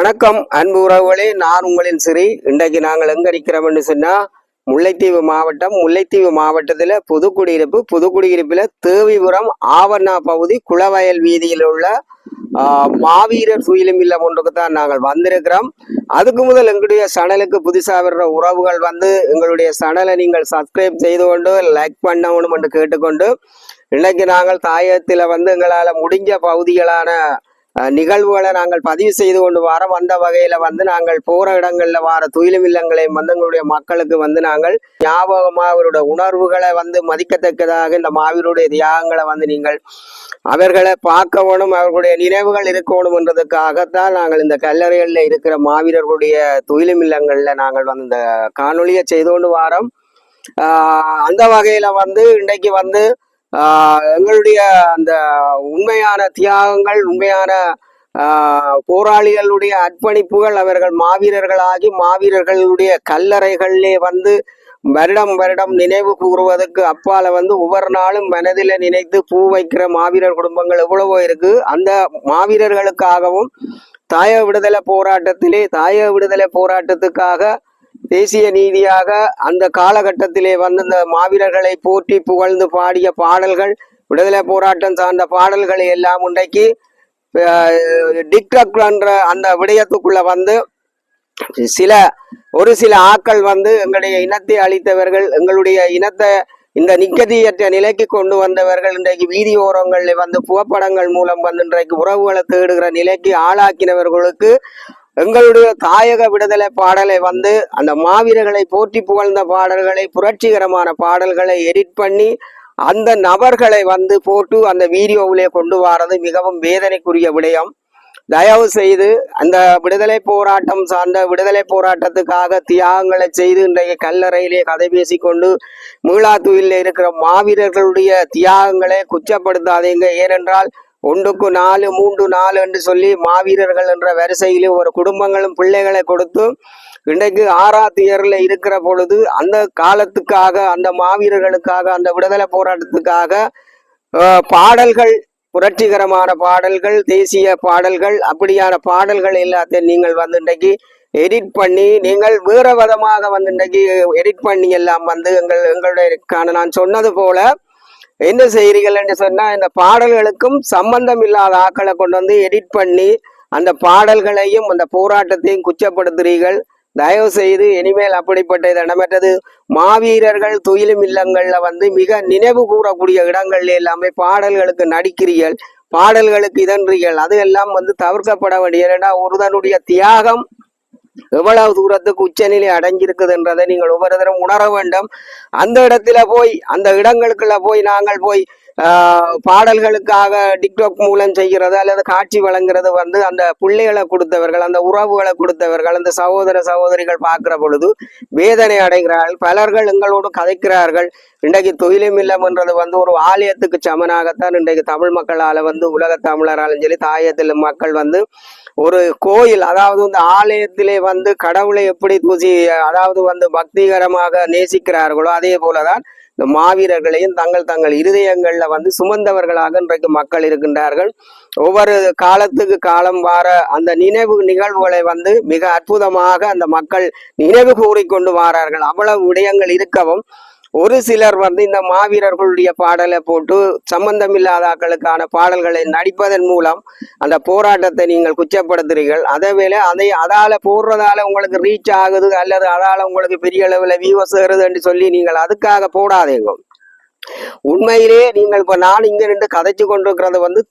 வணக்கம் அன்பு உறவுகளே, நான் உங்களின் சிறி. இன்றைக்கு நாங்கள் எங்க இருக்கிறோம்னு சொன்னா முல்லைத்தீவு மாவட்டத்தில் புதுக்குடியிருப்பில் தேவிபுரம் ஆவண்ணா பகுதி குளவயல் வீதியில் உள்ள மாவீரர் துயிலும் இல்லம் ஒன்றுக்கு தான் நாங்கள் வந்திருக்கிறோம். அதுக்கு முதல் எங்களுடைய சேனலுக்கு புதுசாக வர்ற உறவுகள் எங்களுடைய சேனலை நீங்கள் சப்ஸ்கிரைப் செய்து கொண்டு லைக் பண்ணணும் என்று கேட்டுக்கொண்டு, இன்னைக்கு நாங்கள் தாயகத்தில் எங்களால் முடிஞ்ச பகுதிகளான நிகழ்வுகளை நாங்கள் பதிவு செய்து கொண்டு வரோம். அந்த வகையில நாங்கள் போற இடங்கள்ல வார துயிலும் இல்லங்களையும் எங்களுடைய மக்களுக்கு நாங்கள் ஞாபகமா அவருடைய உணர்வுகளை மதிக்கத்தக்கதாக இந்த மாவீருடைய தியாகங்களை நீங்கள் அவர்களை பார்க்கணும், அவர்களுடைய நினைவுகள் இருக்கணும் என்றதுக்காகத்தான் நாங்கள் இந்த கல்லறைகள்ல இருக்கிற மாவீரர்களுடைய துயிலும் இல்லங்கள்ல நாங்கள் இந்த காணொலியை செய்து கொண்டு வாரோம். அந்த வகையில இன்றைக்கு எங்களுடைய அந்த உண்மையான தியாகங்கள், உண்மையான போராளிகளுடைய அர்ப்பணிப்புகள், அவர்கள் மாவீரர்களாகி மாவீரர்களுடைய கல்லறைகளிலே வருடம் நினைவு கூறுவதற்கு அப்பால ஒவ்வொரு நாளும் மனதில நினைத்து பூ வைக்கிற மாவீரர் குடும்பங்கள் எவ்வளவோ இருக்கு. அந்த மாவீரர்களுக்காகவும் தாயக விடுதலை போராட்டத்துக்காக தேசிய நீதியாக அந்த காலகட்டத்திலே இந்த மாவீரர்களை போற்றி புகழ்ந்து பாடிய பாடல்கள், விடுதலை போராட்டம் சார்ந்த பாடல்களை எல்லாம் இன்றைக்கு டிக்டாக் என்ற அந்த விடயத்துக்குள்ள ஒரு சில ஆக்கள் எங்களுடைய இனத்தை அழித்தவர்கள், எங்களுடைய இனத்தை இந்த நிக்கதியற்ற நிலைக்கு கொண்டு வந்தவர்கள் இன்றைக்கு வீதி ஓரங்களில் புகைப்படங்கள் மூலம் இன்றைக்கு உறவுகளை தேடுகிற நிலைக்கு ஆளாக்கினவர்களுக்கு எங்களுடைய தாயக விடுதலை பாடலை அந்த மாவீரர்களை போற்றி புகழ்ந்த பாடல்களை, புரட்சிகரமான பாடல்களை எடிட் பண்ணி அந்த நபர்களை போட்டு அந்த வீடியோவிலே கொண்டு வரது மிகவும் வேதனைக்குரிய விடயம். தயவு செய்து அந்த விடுதலை போராட்டம் சார்ந்த விடுதலை போராட்டத்துக்காக தியாகங்களை செய்து இன்றைய கல்லறையிலே கதை பேசிக்கொண்டு மீளாத்துயில் இருக்கிற மாவீரர்களுடைய தியாகங்களை குச்சப்படுத்தாதீங்க. ஏனென்றால் 1க்கு 4, 3, 4 என்று சொல்லி மாவீரர்கள் என்ற வரிசையிலே ஒரு குடும்பங்களும் பிள்ளைகளை கொடுத்து இன்றைக்கு 6வது இயர்ல இருக்கிற பொழுது அந்த காலத்துக்காக, அந்த மாவீரர்களுக்காக, அந்த விடுதலை போராட்டத்துக்காக பாடல்கள், புரட்சிகரமான பாடல்கள், தேசிய பாடல்கள், அப்படியான பாடல்கள் எல்லாத்தையும் நீங்கள் இன்றைக்கு எடிட் பண்ணி நீங்கள் வேற விதமாக இன்றைக்கு எடிட் பண்ணி எல்லாம் எங்களுடைய நான் சொன்னது போல என்ன செய்கிறீர்கள் என்று சொன்னா, இந்த பாடல்களுக்கும் சம்பந்தம் இல்லாத ஆக்களை கொண்டு எடிட் பண்ணி அந்த பாடல்களையும் அந்த போராட்டத்தையும் குச்சப்படுத்துறீர்கள். தயவு செய்து இனிமேல் அப்படிப்பட்ட இடமற்றது. மாவீரர்கள் துயிலும் இல்லங்கள்ல மிக நினைவு கூறக்கூடிய இடங்கள்ல எல்லாமே பாடல்களுக்கு நடிக்கிறீர்கள், பாடல்களுக்கு இதன்றீர்கள். அது எல்லாம் தவிர்க்கப்பட வேண்டிய. ஒருதனுடைய தியாகம் எவ்வளவு தூரத்துக்கு உச்சநிலை அடங்கியிருக்குதுன்றதை நீங்கள் ஒவ்வொரு தரம் உணர வேண்டும். அந்த இடத்துல போய், அந்த இடங்களுக்குள்ள நாங்கள் பாடல்களுக்காக டிக்டாக் மூலம் செய்கிறது அல்லது காட்சி வழங்குறது அந்த பிள்ளைகளை கொடுத்தவர்கள், அந்த உறவுகளை கொடுத்தவர்கள், அந்த சகோதரிகள் பார்க்கிற பொழுது வேதனை அடைகிறார்கள். பலர்கள் எங்களோடு கதைக்கிறார்கள். இன்றைக்கு தொழிலும் இல்லம் என்றது ஒரு ஆலயத்துக்கு சமனாகத்தான் இன்றைக்கு தமிழ் மக்களால உலக தமிழராலும் சரி தாயத்தில் மக்கள் ஒரு கோயில், அதாவது இந்த ஆலயத்திலே கடவுளை எப்படி அதாவது பக்திகரமாக நேசிக்கிறார்களோ அதே போலதான் இந்த மாவீரர்களையும் தங்கள் இருதயங்கள்ல சுமந்தவர்களாக இன்றைக்கு மக்கள் இருக்கின்றார்கள். ஒவ்வொரு காலத்துக்கு காலம் வார அந்த நிகழ்வுகளை மிக அற்புதமாக அந்த மக்கள் நினைவு கூறிக்கொண்டு வாரார்கள். அவ்வளவு விடயங்கள் இருக்கவும் ஒரு சிலர் இந்த மாவீரர்களுடைய பாடலை போட்டு சம்பந்தமில்லாதாக்களுக்கான பாடல்களை நடிப்பதன் மூலம் அந்த போராட்டத்தை நீங்கள் குச்சப்படுத்துறீர்கள். அதேவேளை அதால போடுறதால உங்களுக்கு ரீச் ஆகுது அல்லது அதால உங்களுக்கு பெரிய அளவில் வியூவர்ஸ் ஏறுது என்று சொல்லி நீங்கள் அதுக்காக போடாதீங்க. உண்மையிலே நீங்கள் இப்ப நான் இங்க நின்று கதைச்சு கொண்டிருக்கிறது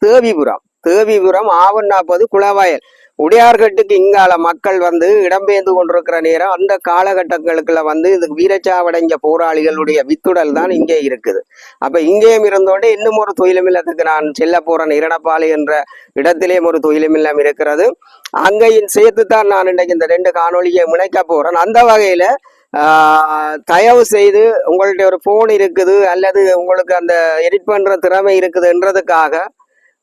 தேவிபுரம் ஆவண்ணாப்பது குளவயல் உடையார்கட்டுக்கு இங்கால மக்கள் இடம்பெயர்ந்து கொண்டிருக்கிற நேரம் அந்த காலகட்டங்களுக்குள்ள இதுக்கு வீரச்சாவடைஞ்ச போராளிகளுடைய வித்துடல் தான் இங்கே இருக்குது. அப்ப இங்கேயும் இருந்தோட இன்னும் ஒரு தொழிலுமில்லத்துக்கு நான் செல்ல போறேன். இரணப்பாலை என்ற இடத்திலேயும் ஒரு தொழிலுமில்லம் இருக்கிறது. அங்கேயும் சேர்த்துத்தான் நான் இன்றைக்கு இந்த 2 காணொலியை முனைக்க போறேன். அந்த வகையில தயவு செய்து உங்கள்ட்ட ஒரு போன் இருக்குது அல்லது உங்களுக்கு அந்த எடிட் பண்ற திறமை இருக்குதுன்றதுக்காக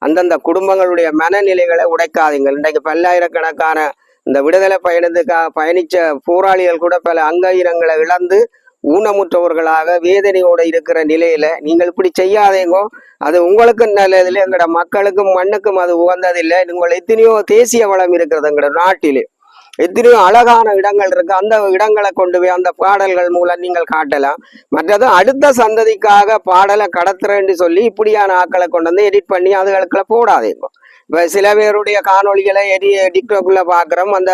அந்தந்த குடும்பங்களுடைய மனநிலைகளை உடைக்காதீங்கள். இன்றைக்கு பல்லாயிரக்கணக்கான இந்த விடுதலை பயணத்துக்காக பயணிச்ச போராளிகள் கூட பல அங்கீரங்களை இழந்து ஊனமுற்றவர்களாக வேதனையோட இருக்கிற நிலையில நீங்கள் இப்படி செய்யாதேங்கோ. அது உங்களுக்கு நல்லதில்லை, எங்களோட மக்களுக்கும் மண்ணுக்கும் அது உகந்ததில்லை. நீங்கள் எத்தனையோ தேசிய வளம் இருக்கிறது எங்களோட நாட்டிலே, எத்தனையோ அழகான இடங்கள் இருக்கு. அந்த இடங்களை கொண்டு போய் அந்த பாடல்கள் மூலம் நீங்கள் காட்டலாம். மற்றது அடுத்த சந்ததிக்காக பாடலை கடத்துறேன்னு சொல்லி இப்படியான ஆக்களை கொண்டு வந்து எடிட் பண்ணி அதுகளுக்குள்ள போடாதீங்க. இப்ப சில பேருடைய காணொலிகளை டிக்டாக்ல பாக்குறோம். அந்த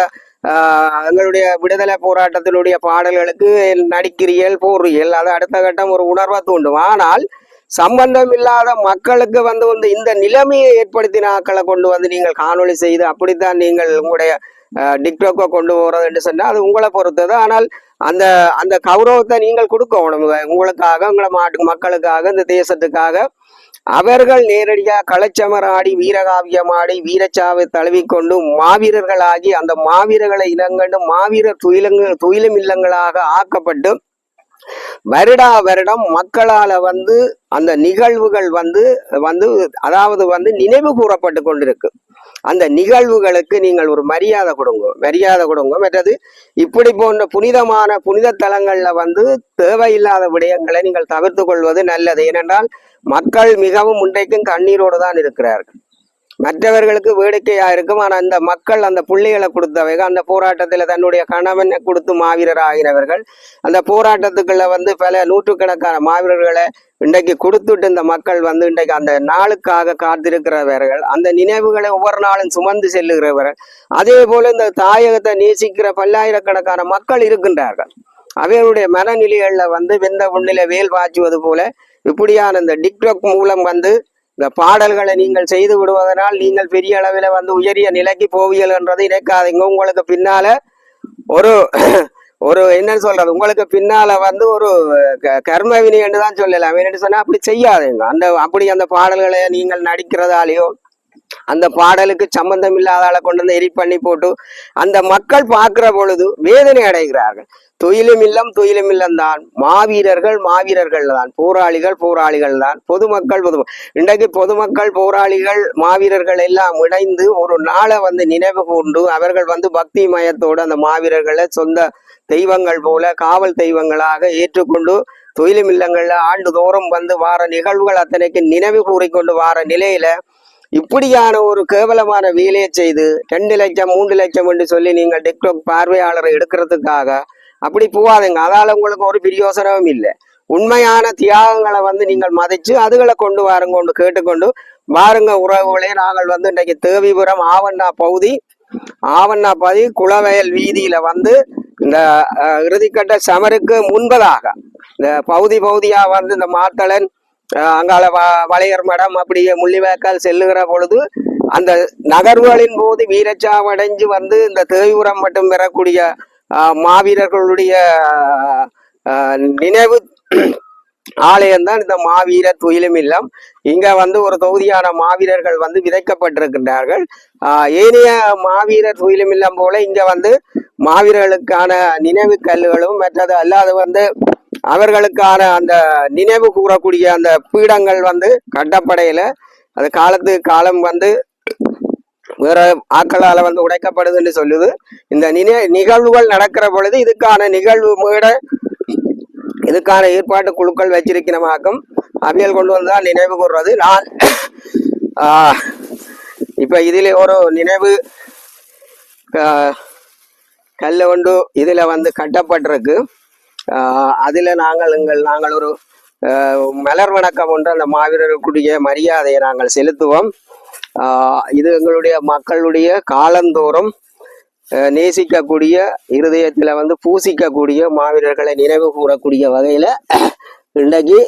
எங்களுடைய விடுதலை போராட்டத்தினுடைய பாடல்களுக்கு நடிக்கிறீர்கள் போடுறீர்கள், அது அடுத்த கட்டம் ஒரு உணர்வை தூண்டும். ஆனால் சம்பந்தம் இல்லாத மக்களுக்கு வந்து இந்த நிலைமையை ஏற்படுத்தின ஆக்களை கொண்டு வந்து நீங்கள் காணொலி செய்து அப்படித்தான் நீங்கள் உங்களுடைய டிக்டாக்கை கொண்டு போறது என்று சொன்னால் அது உங்களை பொறுத்தது. ஆனால் அந்த அந்த கௌரவத்தை நீங்கள் கொடுக்கணும் உங்களுக்காக, உங்களை மக்களுக்காக, இந்த தேசத்துக்காக. அவர்கள் நேரடியாக களச்சமராடி வீரகாவியமாடி வீரச்சாவை தழுவிக்கொண்டு மாவீரர்களாகி அந்த மாவீரர்களை இனங்கண்டு மாவீரர் துயிலும் இல்லங்களாக ஆக்கப்பட்டு வருடா வருடம் மக்களால வந்து அந்த நிகழ்வுகள் வந்து வந்து அதாவது வந்து நினைவு கூறப்பட்டு கொண்டிருக்கு. அந்த நிகழ்வுகளுக்கு நீங்கள் ஒரு மரியாதை கொடுங்க. மற்றது இப்படி போன்ற புனித தலங்கள்ல வந்து தேவையில்லாத விடயங்களை நீங்கள் தவிர்த்து கொள்வது நல்லது. ஏனென்றால் மக்கள் மிகவும் இன்றைக்கும் கண்ணீரோடு தான் இருக்கிறார்கள். மற்றவர்களுக்கு வேடிக்கையா இருக்கும். ஆனா அந்த மக்கள் அந்த பிள்ளைகளை கொடுத்தவைகள் அந்த போராட்டத்துல தன்னுடைய கணவனை கொடுத்து மாவீரர் ஆகிறவர்கள், அந்த போராட்டத்துக்குள்ள வந்து பல நூற்றுக்கணக்கான மாவீரர்களை இன்றைக்கு கொடுத்துட்டு இந்த மக்கள் வந்து இன்றைக்கு அந்த நாளுக்காக காத்திருக்கிறவர்கள், அந்த நினைவுகளை ஒவ்வொரு நாளும் சுமந்து செல்லுகிறவர்கள். அதே போல இந்த தாயகத்தை நேசிக்கிற பல்லாயிரக்கணக்கான மக்கள் இருக்கின்றார்கள். அவர்களுடைய மனநிலைகள்ல வந்து வெந்த உண்ணில வேல் பாய்ச்சுவது போல இப்படியான இந்த டிக்டாக் மூலம் வந்து இந்த பாடல்களை நீங்கள் செய்து விடுவதனால் நீங்கள் பெரிய அளவில் வந்து உயரிய நிலைக்கு போவியல் என்றதை நினைக்காதீங்க. உங்களுக்கு பின்னால ஒரு ஒரு என்னன்னு சொல்றது, உங்களுக்கு பின்னால வந்து ஒரு கர்மவினி என்று தான் சொல்லலாம். என்னன்னு சொன்னா அப்படி செய்யாதீங்க. அந்த பாடல்களை நீங்கள் நடிக்கிறதாலேயோ அந்த பாடலுக்கு சம்பந்தம் இல்லாத கொண்டு வந்து எடிட் பண்ணி போட்டு அந்த மக்கள் பார்க்கிற பொழுது வேதனை அடைகிறார்கள். துயிலும் இல்லம் தான், மாவீரர்கள் தான், போராளிகள் தான், பொதுமக்கள் இன்றைக்கு பொதுமக்கள் போராளிகள் மாவீரர்கள் எல்லாம் இணைந்து ஒரு நாளை வந்து நினைவு கூர்ந்து அவர்கள் வந்து பக்தி மயத்தோடு அந்த மாவீரர்களை சொந்த தெய்வங்கள் போல காவல் தெய்வங்களாக ஏற்றுக்கொண்டு துயிலும் இல்லங்கள்ல ஆண்டுதோறும் வந்து வார நிகழ்வுகள் அத்தனைக்கு நினைவு கூறிக்கொண்டு வார நிலையில இப்படியான ஒரு கேவலமான வேலையை செய்து 2 லட்சம் 3 லட்சம் என்று சொல்லி நீங்கள் டிக்டாக் பார்வையாளரை எடுக்கிறதுக்காக அப்படி போவாதுங்க. அதால உங்களுக்கு ஒரு பிரயோசனமும் இல்லை. உண்மையான தியாகங்களை வந்து நீங்கள் மதிச்சு அதுகளை கொண்டு வாருங்க கேட்டுக்கொண்டு வாருங்க உறவுகளே. நாங்கள் வந்து இன்றைக்கு தேவிபுரம் ஆவண்ணா பகுதி குளவயல் வீதியில வந்து இந்த இறுதிக்கட்ட சமருக்கு முன்பதாக இந்த பகுதியா வந்து இந்த மாத்தளன் அங்கால வளையர் மடம் அப்படியே முள்ளிவாய்க்கால் செல்லுகிற பொழுது அந்த நகர்வுகளின் போது வீரச்சாவடைஞ்சு வந்து இந்த தேவிபுரம் மட்டும் பெறக்கூடிய மாவீரர்களுடைய நினைவு ஆலயம்தான் இந்த மாவீரர் துயிலும் இல்லம். இங்க வந்து ஒரு தொகுதியான மாவீரர்கள் வந்து விதைக்கப்பட்டிருக்கின்றார்கள். ஏனைய மாவீரர் துயிலும் இல்லம் போல இங்க வந்து மாவீரர்களுக்கான நினைவு கல்லுகளும் மற்றது அல்லாது வந்து அவர்களுக்கான அந்த நினைவு கூறக்கூடிய அந்த பீடங்கள் வந்து கட்டப்படையில அது காலத்துக்கு காலம் வந்து வேற ஆக்களால வந்து உடைக்கப்படுதுன்னு சொல்லுது. இந்த நிகழ்வுகள் நடக்கிற பொழுது இதுக்கான ஏற்பாட்டு குழுக்கள் வச்சிருக்கிறமாக்கும் அவியல் கொண்டு வந்தா நினைவு கூறுறது. நான் இப்ப இதுல ஒரு நினைவு கல்லு கொண்டு இதுல வந்து கட்டப்பட்டிருக்கு. அதுல நாங்கள் ஒரு மலர் வணக்கம் ஒன்று அந்த மாவீரர்களுடைய மரியாதையை நாங்கள் செலுத்துவோம். இது எங்களுடைய மக்களுடைய காலந்தோறும் நேசிக்கக்கூடிய இருதயத்துல வந்து பூசிக்கக்கூடிய மாவீரர்களை நினைவு கூறக்கூடிய வகையில இன்றைக்கு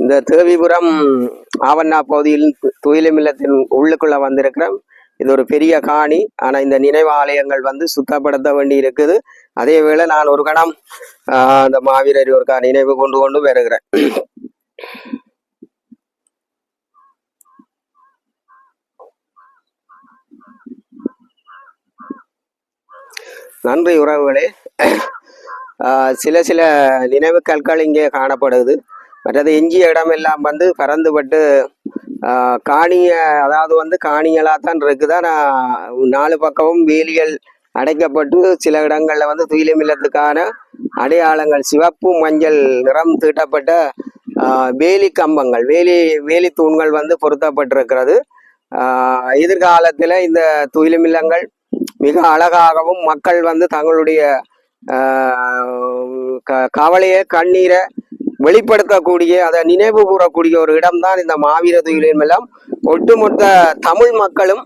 இந்த தேவிபுரம் ஆவண்ணா பகுதியில் துயிலும் இல்லத்தின் உள்ளுக்குள்ள வந்திருக்கிறோம். இது ஒரு பெரிய காணி. ஆனா இந்த நினைவு ஆலயங்கள் வந்து சுத்தப்படுத்த வேண்டி இருக்குது. அதே வேளை நான் ஒரு கணம் அந்த மாவீரர் ஒரு நினைவு கொண்டு வருகிறேன். நன்றி உறவுகளே. சில நினைவு கற்கள் இங்கே காணப்படுது. மற்றது எஞ்சிய இடம் எல்லாம் வந்து பறந்துபட்டு காணிய அதாவது வந்து காணியலாத்தான் இருக்குதா. 4 பக்கமும் வேலியல் அடைக்கப்பட்டு சில இடங்கள்ல வந்து துயிலும் இல்லத்துக்கான அடையாளங்கள் சிவப்பு மஞ்சள் நிறம் தீட்டப்பட்ட வேலி கம்பங்கள் வேலி தூண்கள் வந்து பொருத்தப்பட்டிருக்கிறது. எதிர்காலத்தில் இந்த துயிலும் இல்லங்கள் மிக அழகாகவும் மக்கள் வந்து தங்களுடைய கவலையை கண்ணீரை வெளிப்படுத்தக்கூடிய அதை நினைவு கூறக்கூடிய ஒரு இடம்தான் இந்த மாவீர துயிலும் இல்லம். ஒட்டுமொத்த தமிழ் மக்களும்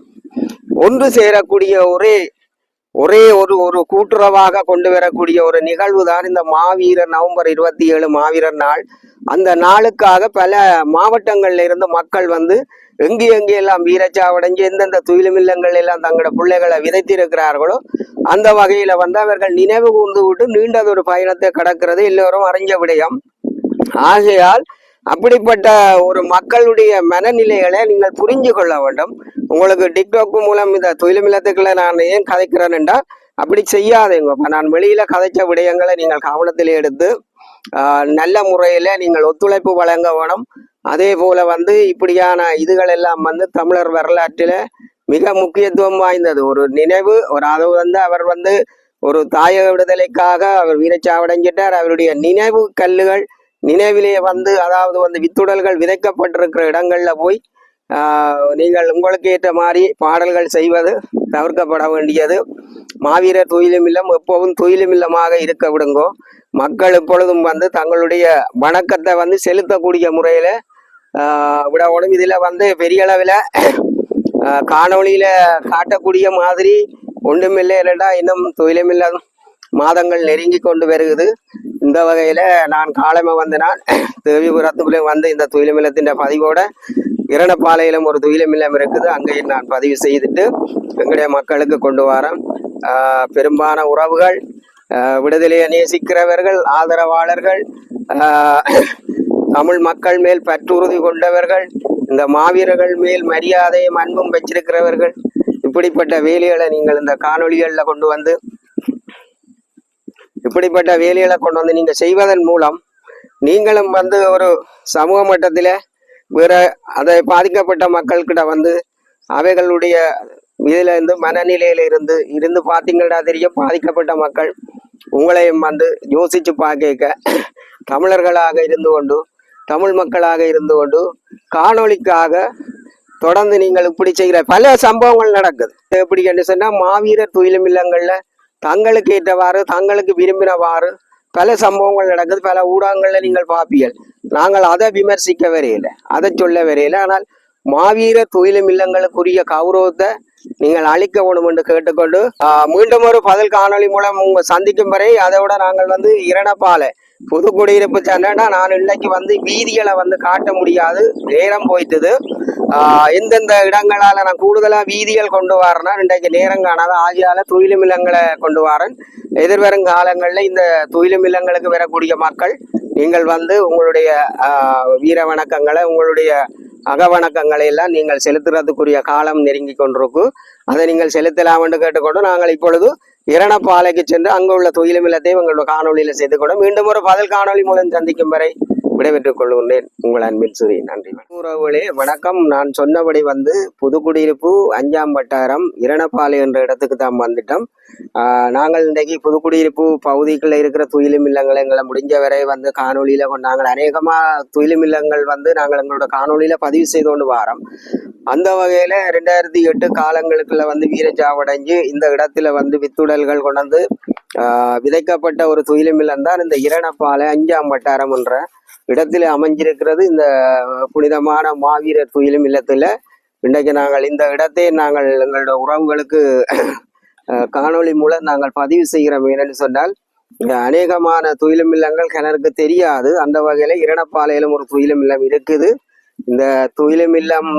ஒன்று சேரக்கூடிய ஒரே ஒரு கூட்டுறவாக கொண்டு வரக்கூடிய ஒரு நிகழ்வு தான் இந்த மாவீரர் நவம்பர் 27 மாவீரர் நாள். அந்த நாளுக்காக பல மாவட்டங்கள்ல இருந்து மக்கள் வந்து எங்கே எல்லாம் வீரச்சாவடைஞ்சு எந்தெந்த துயிலும் இல்லங்கள் எல்லாம் தங்களோட பிள்ளைகளை விதைத்திருக்கிறார்களோ அந்த வகையில வந்து அவர்கள் நினைவு கூர்ந்து விட்டு நீண்டதொரு பயணத்தை கடக்கிறது எல்லோரும் அறிஞ்ச விடயம். ஆகையால் அப்படிப்பட்ட ஒரு மக்களுடைய மனநிலைகளை நீங்கள் புரிஞ்சு கொள்ள வேண்டும். உங்களுக்கு டிக்டாக் மூலம் இந்த துயிலும் இல்லத்துக்களை நான் ஏன் கதைக்கிறேன் என்றால் அப்படி செய்யாதீங்க. நான் வெளியில கதைச்ச விடயங்களை நீங்கள் கவனத்தில் எடுத்து நல்ல முறையில நீங்கள் ஒத்துழைப்பு வழங்க வேணும். அதே போல வந்து இப்படியான இதுகள் எல்லாம் வந்து தமிழர் வரலாற்றில மிக முக்கியத்துவம் வாய்ந்தது ஒரு நினைவு. அது வந்து அவர் வந்து ஒரு தாயக விடுதலைக்காக அவர் வீரச்சாவடைஞ்சிட்டார். அவருடைய நினைவு கல்லுகள் நினைவிலேயே வந்து அதாவது வந்து வித்துடல்கள் விதைக்கப்பட்டிருக்கிற இடங்கள்ல போய் நீங்கள் உங்களுக்கு ஏற்ற மாதிரி பாடல்கள் செய்வது தவிர்க்கப்பட வேண்டியது. மாவீரர் துயிலும் இல்லம் எப்போதும் துயிலும் இல்லமாக இருக்க விடுங்கோ. மக்கள் எப்பொழுதும் வந்து தங்களுடைய வணக்கத்தை வந்து செலுத்தக்கூடிய முறையில விடணும். இதுல வந்து பெரிய அளவில் காணொளியில காட்டக்கூடிய மாதிரி ஒன்றுமில்லை. என்னடா இன்னும் துயிலும் இல்லம் மாதங்கள் நெருங்கி கொண்டு வருகிறது. இந்த வகையில நான் காலமே வந்து நான் தேவிபுரத்துக்குள்ளே வந்து இந்த துயிலும் இல்லத்தின் பதிவோட இரணப்பாளையிலும் ஒரு துயிலும் இல்லம் இருக்குது. அங்கேயும் நான் பதிவு செய்துட்டு எங்களுடைய மக்களுக்கு கொண்டு வரேன். பெரும்பான உறவுகள், விடுதலையை நேசிக்கிறவர்கள், ஆதரவாளர்கள், தமிழ் மக்கள் மேல் பற்றுறுதி கொண்டவர்கள், இந்த மாவீரர்கள் மேல் மரியாதையும் அன்பும் வச்சிருக்கிறவர்கள், இப்படிப்பட்ட வேலைகளை நீங்கள் இந்த காணொலிகளில் கொண்டு வந்து நீங்க செய்வதன் மூலம் நீங்களும் வந்து ஒரு சமூக மட்டத்தில் வேற அதை பாதிக்கப்பட்ட மக்கள்கிட்ட வந்து அவைகளுடைய இதுல இருந்து மனநிலையில இருந்து பார்த்தீங்கன்னா தெரியும். பாதிக்கப்பட்ட மக்கள் உங்களையும் வந்து யோசிச்சு பார்க்க தமிழர்களாக இருந்து கொண்டு தமிழ் மக்களாக இருந்து கொண்டு காணொளிக்காக தொடர்ந்து நீங்கள் இப்படி செய்கிற பல சம்பவங்கள் நடக்குது. எப்படி என்று சொன்னா மாவீரர் துயிலும் இல்லங்கள்ல தங்களுக்கு ஏற்றவாறு தங்களுக்கு விரும்பினவாறு பல சம்பவங்கள் நடக்குது. பல ஊடகங்கள்ல நீங்கள் பார்ப்பீர்கள். நாங்கள் அதை விமர்சிக்க வரையில, அதை சொல்ல வரையில. ஆனால் மாவீரர் துயிலும் இல்லங்களுக்குரிய கௌரவத்தை நீங்கள் அளிக்க வேணும் என்று கேட்டுக்கொண்டு மீண்டும் ஒரு பதில் காணொலி மூலம் உங்க சந்திக்கும் வரை அதோட நாங்கள் வந்து இரணப்பாலை புதுக்குடியிருப்பு சென்னா நான் இன்னைக்கு வந்து வீதிகளை வந்து காட்ட முடியாது, நேரம் போயிட்டுது. எந்தெந்த இடங்களால நான் கூடுதலா வீதிகள் கொண்டு வரேன்னா இன்றைக்கு நேரம் காணாத ஆகியால துயிலும் இல்லங்களை கொண்டு வரேன். எதிர்வரும் காலங்களில் இந்த துயிலும் இல்லங்களுக்கு வரக்கூடிய மக்கள் நீங்கள் வந்து உங்களுடைய வீர வணக்கங்களை உங்களுடைய அகவணக்கங்களை எல்லாம் நீங்கள் செலுத்துறதுக்குரிய காலம் நெருங்கி கொண்டிருக்கும். அதை நீங்கள் செலுத்தலாம் என்று கேட்டுக்கொண்டு நாங்கள் இப்பொழுது இரணப்பாலைக்கு சென்று அங்கு உள்ள துயிலும் இல்லத்தை உங்களோட காணொலியில செய்து கொண்டு மீண்டும் ஒரு பதில் காணொலி மூலம் சந்திக்கும் வரை விடைபெற்றுக் கொள்கின்றேன். உங்கள் அன்பின் சூரி. நன்றி. உறவுகளே வணக்கம். நான் சொன்னபடி வந்து புதுக்குடியிருப்பு 5ஆம் வட்டாரம் இரணப்பாலை என்ற இடத்துக்கு தான் வந்துட்டோம். நாங்கள் இன்றைக்கு புதுக்குடியிருப்பு பகுதிக்குள்ள இருக்கிற துயிலும் இல்லங்களை எங்களை முடிஞ்ச வரை வந்து காணொலியில நாங்கள் அநேகமா துயிலும் இல்லங்கள் வந்து நாங்கள் எங்களோட காணொலியில பதிவு செய்து கொண்டு வரோம். அந்த வகையில 2008 காலங்களுக்குள்ள வந்து வீரச்சாவடைஞ்சு இந்த இடத்துல வந்து வித்துடல்கள் கொண்டு விதைக்கப்பட்ட ஒரு துயிலும் இல்லம் தான் இந்த இரணப்பாலை 5ஆம் வட்டாரம் என்ற இடத்துல அமைஞ்சிருக்கிறது. இந்த புனிதமான மாவீரர் துயிலும் இல்லத்துல இன்றைக்கு நாங்கள் இந்த இடத்தை நாங்கள் எங்களோட உறவுகளுக்கு காணொளி மூலம் நாங்கள் பதிவு செய்கிறோம். என்னன்னு சொன்னால் அநேகமான துயிலும் இல்லங்கள் கிணறுக்கு தெரியாது. அந்த வகையில இரணப்பாலையிலும் ஒரு துயிலும் இல்லம் இருக்குது. இந்த துயிலும் இல்லம்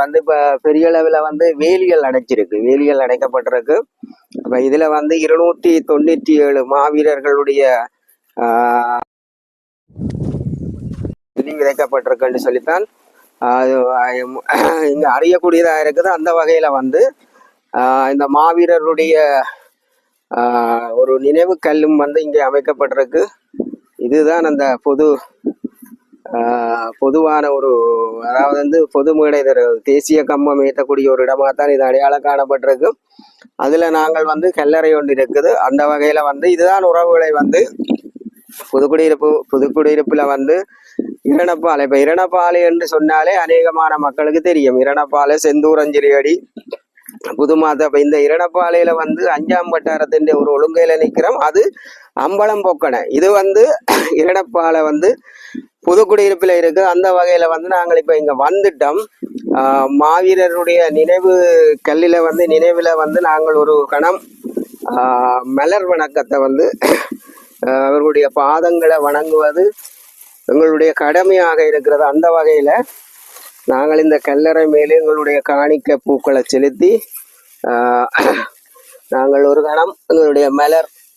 வந்து இப்ப பெரிய அளவில் வந்து வேலிகள் அடைக்கப்பட்டிருக்கு. அப்ப இதுல வந்து 297 மாவீரர்களுடைய விதைக்கப்பட்டிருக்குன்னு சொல்லித்தான் இங்க அறியக்கூடியதா இருக்குது. அந்த வகையில வந்து இந்த மாவீரருடைய ஒரு நினைவு கல்லும் வந்து இங்கே அமைக்கப்பட்டிருக்கு. இதுதான் அந்த பொது பொதுவான ஒரு, அதாவது வந்து பொது மேடை தேசிய கம்பம் ஏற்றக்கூடிய ஒரு இடமா தான் இது அடையாளம் காணப்பட்டிருக்கு. அதுல நாங்கள் வந்து கல்லறை ஒன்று இருக்குது. அந்த வகையில வந்து இதுதான் உறவுகளை வந்து புதுக்குடியிருப்புல வந்து இரணப்பாலை. இப்ப இரணப்பாலை என்று சொன்னாலே அநேகமான மக்களுக்கு தெரியும். இரணப்பாலை, செந்தூரஞ்சிரியடி, புதுமாத. இப்ப இந்த இரணப்பாலையில வந்து 5ஆம் வட்டாரத்தின் ஒரு ஒழுங்கையில நிக்கிறோம். அது அம்பலம் பொக்கனை. இது வந்து இரணப்பாலை வந்து புதுக்குடியிருப்புல இருக்கு. அந்த வகையில வந்து நாங்கள் இப்ப இங்க வந்துட்டோம். மாவீரருடைய நினைவு கல்லில வந்து நினைவுல வந்து நாங்கள் ஒரு கணம் மலர் வணக்கத்தை வந்து அவர்களுடைய பாதங்களை வணங்குவது எங்களுடைய கடமையாக இருக்கிறது. அந்த வகையில நாங்கள் இந்த கல்லறை மேலே எங்களுடைய காணிக்க பூக்களை செலுத்தி நாங்கள் ஒரு கணம் எங்களுடைய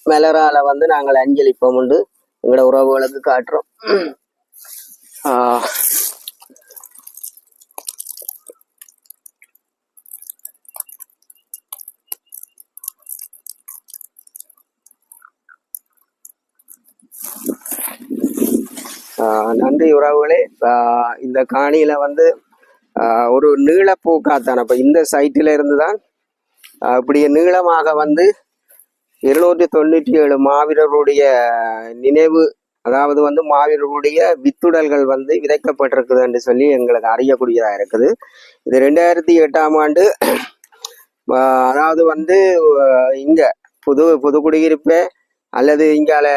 மலரால வந்து நாங்கள் அஞ்சலிப்போம் உண்டு எங்களோட உறவுகளுக்கு காட்டுறோம். நன்றி உறவுகளே. இந்த காணியில வந்து ஒரு நீளப்பூக்காத்தான். அப்ப இந்த சைட்டில இருந்து தான் இப்படியே நீளமாக வந்து 297 மாவீரர்களுடைய நினைவு, அதாவது வந்து மாவீரர்களுடைய வித்துடல்கள் வந்து விதைக்கப்பட்டிருக்குது என்று சொல்லி எங்களுக்கு அறியக்கூடியதா இருக்குது. இது 2008ஆம் ஆண்டு, அதாவது வந்து இங்க புதுக்குடியிருப்பே அல்லது இங்கால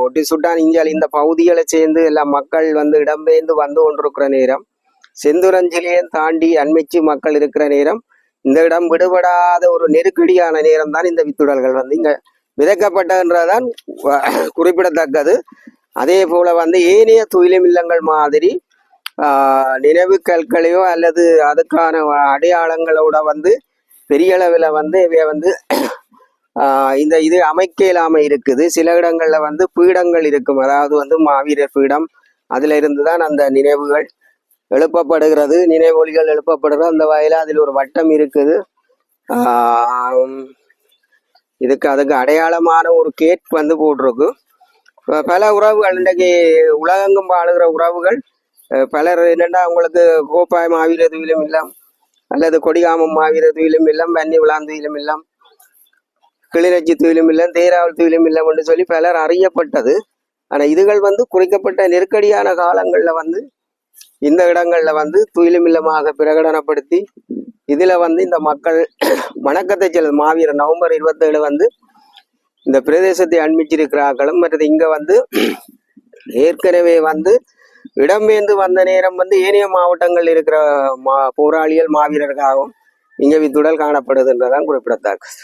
ஒட்டி சுட்டான் இங்கால இந்த பகுதிகளை சேர்ந்து எல்லாம் மக்கள் வந்து இடம்பெயர்ந்து வந்து கொண்டிருக்கிற நேரம், செந்துரஞ்சிலியும் தாண்டி அண்மைச்சு மக்கள் இருக்கிற நேரம், இந்த இடம் விடுபடாத ஒரு நெருக்கடியான நேரம் தான் இந்த வித்துடல்கள் வந்து இங்க விதைக்கப்பட்டதுன்றதான் குறிப்பிடத்தக்கது. அதே போல வந்து ஏனைய துயிலும் இல்லங்கள் மாதிரி நினைவு கற்களையோ அல்லது அதுக்கான அடையாளங்களோட வந்து பெரிய அளவில் வந்து இவைய வந்து இந்த இது அமைக்க இல்லாம இருக்குது. சில இடங்கள்ல வந்து பீடங்கள் இருக்கும். அதாவது வந்து மாவீரர் பீடம், அதுல இருந்துதான் அந்த நினைவுகள் எழுப்பப்படுகிறது, நினைவொலிகள் எழுப்பப்படுகிறது. அந்த வகையில அதில் ஒரு வட்டம் இருக்குது. அதுக்கு அடையாளமான ஒரு கேட் வந்து போட்டிருக்கு. பல உறவுகள் இன்றைக்கு உலகெங்கும் வாழுகிற உறவுகள் பலர் என்னென்னா உங்களுக்கு கோப்பாய் மாவீரர் துயிலும் இல்லம் அல்லது கொடிகாமம் மாவீரர் துயிலும் இல்லம், வன்னி விளான் துயிலும் இல்லம், கிளிநொச்சி துயிலும் இல்லம், தேராவல் துயிலும் இல்லம் என்று சொல்லி பலர் அறியப்பட்டது. ஆனால் இதுகள் வந்து குறைக்கப்பட்ட நெருக்கடியான காலங்களில் வந்து இந்த இடங்கள்ல வந்து துயிலும் இல்லமாக பிரகடனப்படுத்தி இதுல வந்து இந்த மக்கள் வணக்கத்தை செல்வது. மாவீரர் நவம்பர் 27 வந்து இந்த பிரதேசத்தை அண்மிச்சிருக்கிறார்களும் மற்றது இங்க வந்து ஏற்கனவே வந்து இடம்பெயர்ந்து வந்த நேரம் வந்து ஏனைய மாவட்டங்கள் இருக்கிற போராளிகள் மாவீரர்களாகவும் இங்க வித்துடல் காணப்படுதுன்றதான் குறிப்பிடத்தக்கது.